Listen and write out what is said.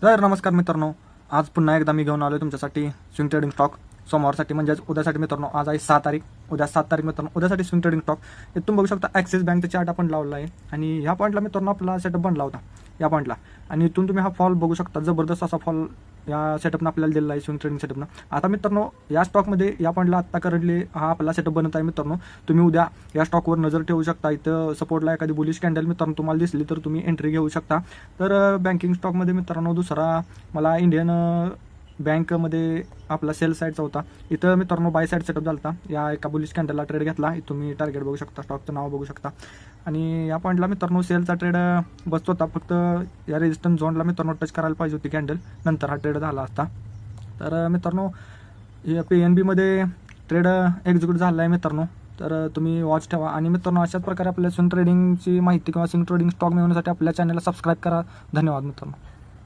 तर नमस्कार मित्रांनो, आज पुन्हा एकदा मी घेऊन आलो तुमच्यासाठी स्विंग ट्रेडिंग स्टॉक सोमवारसाठी म्हणजेच उद्यासाठी मित्रांनो. आज आहे 6 तारीख, उद्या 7 तारीख मित्रांनो. उद्यासाठी स्विंग ट्रेडिंग स्टॉक तुम्ही बघू शकता. ॲक्सिस बँकचा चार्ट आपण लावला आहे आणि ह्या पॉईंटला मित्रांनो आपला सेटअप बनला होता या पॉईंटला, आणि इथून तुम्ही हा फॉल बघू शकता. जबरदस्त असा फॉल या सेटअपनं आपल्याला दिलेला आहे स्विंग ट्रेडिंग सेटअपनं. आता मित्रांनो या स्टॉकमध्ये या पॉईंटला आत्ता करंटली हा आपला सेटअप बनत आहे मित्रांनो. तुम्ही उद्या या स्टॉकवर नजर ठेवू शकता. इथं सपोर्टला एखादी बुलिश कॅन्डल मित्रांनो तुम्हाला दिसली तर तुम्ही एंट्री घेऊ शकता. तर बँकिंग स्टॉकमध्ये मित्रांनो दुसरा मला इंडियन बँकमध्ये आपला सेल साईडचा होता. इथं मित्रांनो बाय साईड सेटअप झाला होता. या एका बुलिश कॅन्डलला ट्रेड घेतला. इथं तुम्ही टार्गेट बघू शकता, स्टॉकचं नाव बघू शकता. आणि या पॉईंटला मित्रांनो सेलचा ट्रेड बसत होता. फक्त या रेजिस्टन्स झोनला मित्रांनो टच करायला पाहिजे होती कॅन्डल, नंतर हा ट्रेड झाला असता. तर मित्रांनो PNBमध्ये ट्रेड एक्झिक्यूट झाला आहे मित्रांनो. तर तुम्ही वॉच ठेवा. आणि मित्रांनो अशाच प्रकारे आपल्या स्विंग ट्रेडिंगची माहिती किंवा स्विंग ट्रेडिंग स्टॉक मिळवण्यासाठी आपल्या चॅनलला सबस्क्राईब करा. धन्यवाद मित्रांनो.